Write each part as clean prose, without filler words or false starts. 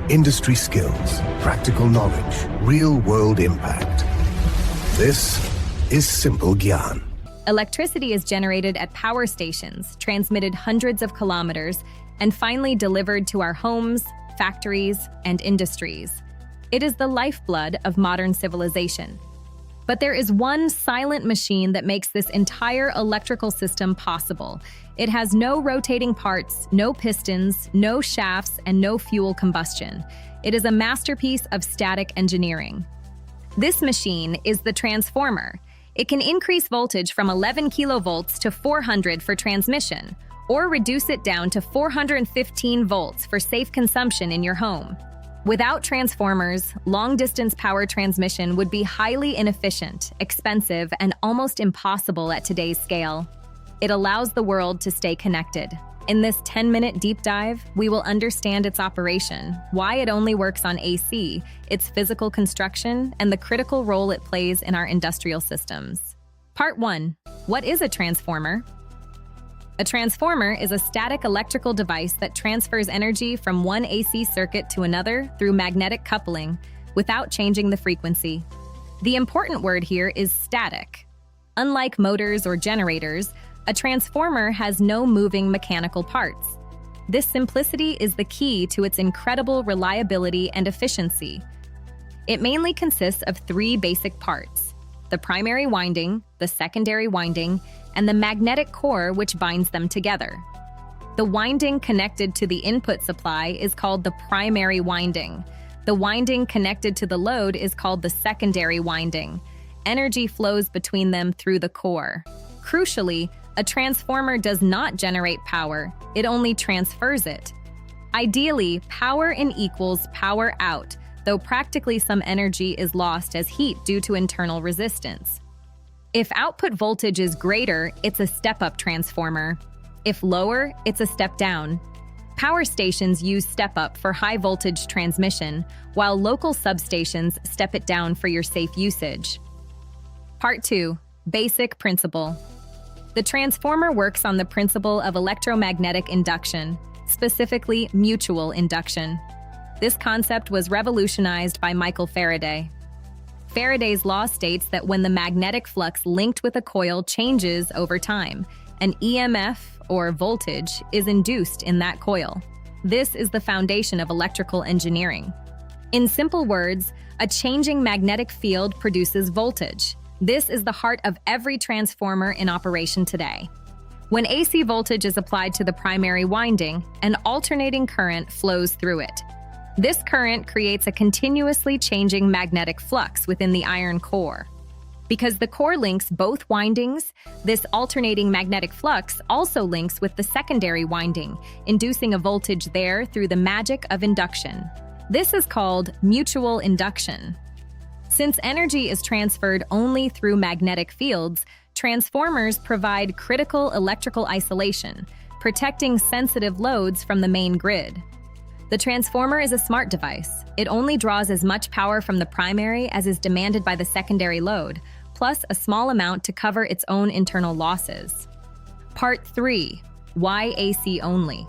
Industry skills, practical knowledge, real-world impact. This is Simple Gyan. Electricity is generated at power stations, transmitted hundreds of kilometers, and finally delivered to our homes, factories, and industries. It is the lifeblood of modern civilization. But there is one silent machine that makes this entire electrical system possible. It has no rotating parts, no pistons, no shafts, and no fuel combustion. It is a masterpiece of static engineering. This machine is the transformer. It can increase voltage from 11 kilovolts to 400 for transmission, or reduce it down to 415 volts for safe consumption in your home. Without transformers, long-distance power transmission would be highly inefficient, expensive, and almost impossible at today's scale. It allows the world to stay connected. In this 10-minute deep dive, we will understand its operation, why it only works on AC, its physical construction, and the critical role it plays in our industrial systems. Part 1. What is a transformer? A transformer is a static electrical device that transfers energy from one AC circuit to another through magnetic coupling without changing the frequency. The important word here is static. Unlike motors or generators, a transformer has no moving mechanical parts. This simplicity is the key to its incredible reliability and efficiency. It mainly consists of three basic parts: the primary winding, the secondary winding, and the magnetic core which binds them together. The winding connected to the input supply is called the primary winding. The winding connected to the load is called the secondary winding. Energy flows between them through the core. Crucially, a transformer does not generate power, it only transfers it. Ideally, power in equals power out, though practically some energy is lost as heat due to internal resistance. If output voltage is greater, it's a step-up transformer. If lower, it's a step-down. Power stations use step-up for high-voltage transmission, while local substations step it down for your safe usage. Part 2. Basic principle. The transformer works on the principle of electromagnetic induction, specifically mutual induction. This concept was revolutionized by Michael Faraday. Faraday's law states that when the magnetic flux linked with a coil changes over time, an EMF, or voltage, is induced in that coil. This is the foundation of electrical engineering. In simple words, a changing magnetic field produces voltage. This is the heart of every transformer in operation today. When AC voltage is applied to the primary winding, an alternating current flows through it. This current creates a continuously changing magnetic flux within the iron core. Because the core links both windings, this alternating magnetic flux also links with the secondary winding, inducing a voltage there through the magic of induction. This is called mutual induction. Since energy is transferred only through magnetic fields, transformers provide critical electrical isolation, protecting sensitive loads from the main grid. The transformer is a smart device. It only draws as much power from the primary as is demanded by the secondary load, plus a small amount to cover its own internal losses. Part 3. Why AC only?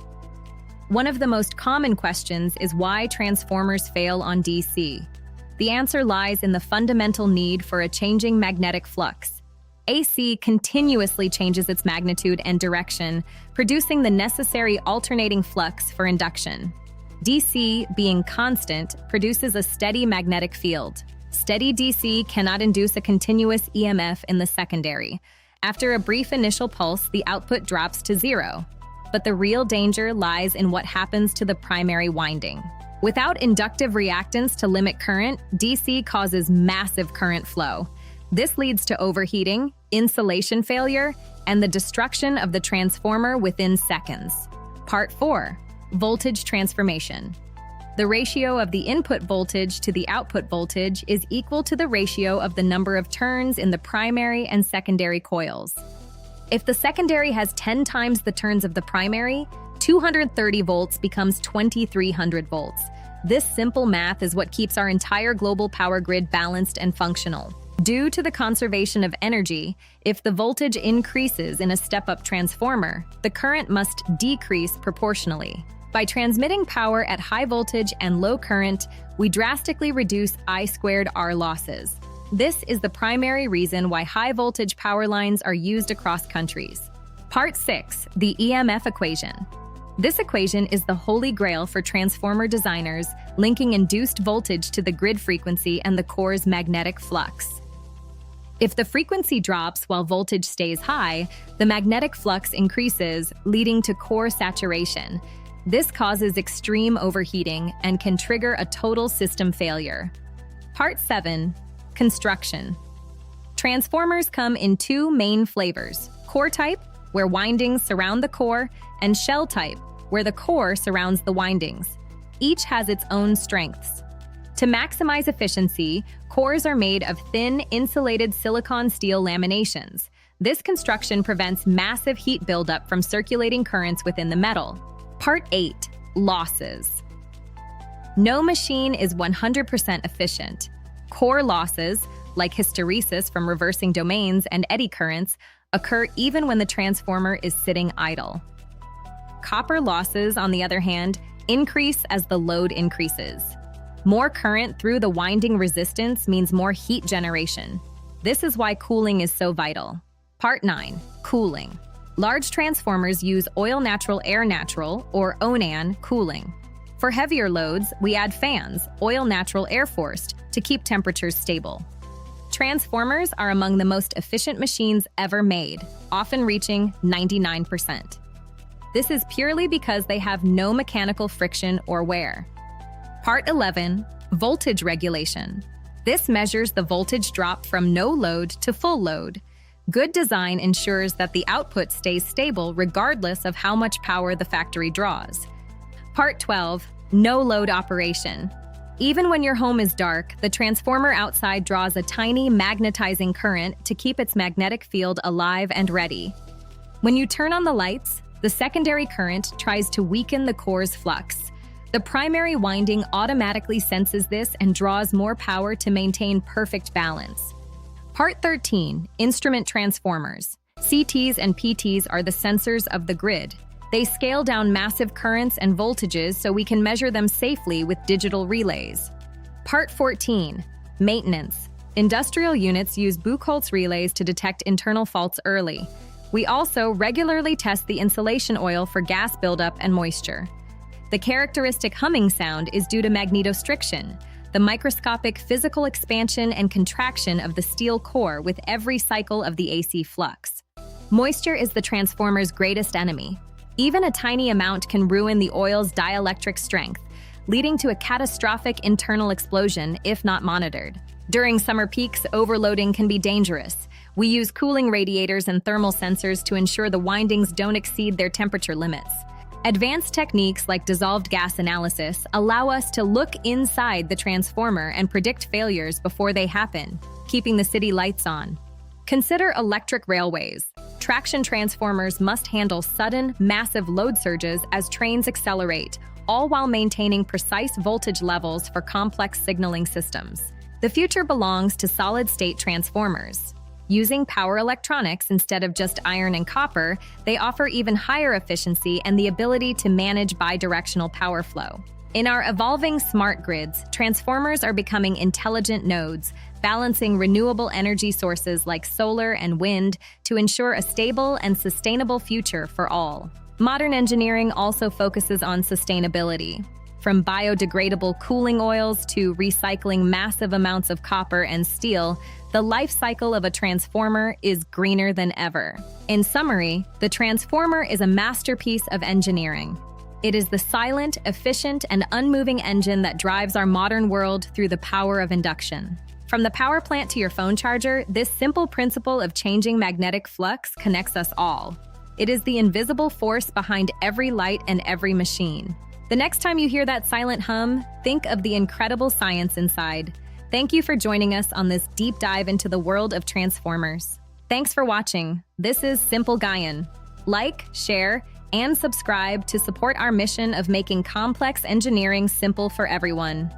One of the most common questions is why transformers fail on DC. The answer lies in the fundamental need for a changing magnetic flux. AC continuously changes its magnitude and direction, producing the necessary alternating flux for induction. DC, being constant, produces a steady magnetic field. Steady DC cannot induce a continuous EMF in the secondary. After a brief initial pulse, the output drops to zero. But the real danger lies in what happens to the primary winding. Without inductive reactance to limit current, DC causes massive current flow. This leads to overheating, insulation failure, and the destruction of the transformer within seconds. Part 4. Voltage transformation. The ratio of the input voltage to the output voltage is equal to the ratio of the number of turns in the primary and secondary coils. If the secondary has 10 times the turns of the primary, 230 volts becomes 2300 volts. This simple math is what keeps our entire global power grid balanced and functional. Due to the conservation of energy, if the voltage increases in a step-up transformer, the current must decrease proportionally. By transmitting power at high voltage and low current, we drastically reduce I²R losses. This is the primary reason why high-voltage power lines are used across countries. Part 6. The EMF equation. This equation is the holy grail for transformer designers, linking induced voltage to the grid frequency and the core's magnetic flux. If the frequency drops while voltage stays high, the magnetic flux increases, leading to core saturation. This causes extreme overheating and can trigger a total system failure. Part 7. Construction. Transformers come in two main flavors: core type, where windings surround the core, and shell type, where the core surrounds the windings. Each has its own strengths. To maximize efficiency, cores are made of thin, insulated silicon steel laminations. This construction prevents massive heat buildup from circulating currents within the metal. Part 8. Losses. No machine is 100% efficient. Core losses, like hysteresis from reversing domains and eddy currents, occur even when the transformer is sitting idle. Copper losses, on the other hand, increase as the load increases. More current through the winding resistance means more heat generation. This is why cooling is so vital. Part 9. Cooling. Large transformers use oil-natural-air-natural, or ONAN, cooling. For heavier loads, we add fans, oil-natural-air-forced, to keep temperatures stable. Transformers are among the most efficient machines ever made, often reaching 99%. This is purely because they have no mechanical friction or wear. Part 11. Voltage regulation. This measures the voltage drop from no load to full load. Good design ensures that the output stays stable regardless of how much power the factory draws. Part 12. No load operation. Even when your home is dark, the transformer outside draws a tiny magnetizing current to keep its magnetic field alive and ready. When you turn on the lights, the secondary current tries to weaken the core's flux. The primary winding automatically senses this and draws more power to maintain perfect balance. Part 13. Instrument transformers. CTs and PTs are the sensors of the grid. They scale down massive currents and voltages so we can measure them safely with digital relays. Part 14. Maintenance. Industrial units use Buchholz relays to detect internal faults early. We also regularly test the insulation oil for gas buildup and moisture. The characteristic humming sound is due to magnetostriction, the microscopic physical expansion and contraction of the steel core with every cycle of the AC flux. Moisture is the transformer's greatest enemy. Even a tiny amount can ruin the oil's dielectric strength, leading to a catastrophic internal explosion if not monitored. During summer peaks, overloading can be dangerous. We use cooling radiators and thermal sensors to ensure the windings don't exceed their temperature limits. Advanced techniques like dissolved gas analysis allow us to look inside the transformer and predict failures before they happen, keeping the city lights on. Consider electric railways. Traction transformers must handle sudden, massive load surges as trains accelerate, all while maintaining precise voltage levels for complex signaling systems. The future belongs to solid-state transformers. Using power electronics instead of just iron and copper, they offer even higher efficiency and the ability to manage bidirectional power flow. In our evolving smart grids, transformers are becoming intelligent nodes, balancing renewable energy sources like solar and wind to ensure a stable and sustainable future for all. Modern engineering also focuses on sustainability. From biodegradable cooling oils to recycling massive amounts of copper and steel, the life cycle of a transformer is greener than ever. In summary, the transformer is a masterpiece of engineering. It is the silent, efficient, and unmoving engine that drives our modern world through the power of induction. From the power plant to your phone charger, this simple principle of changing magnetic flux connects us all. It is the invisible force behind every light and every machine. The next time you hear that silent hum, think of the incredible science inside. Thank you for joining us on this deep dive into the world of transformers. Thanks for watching. This is Simple Gaian. Like, share, and subscribe to support our mission of making complex engineering simple for everyone.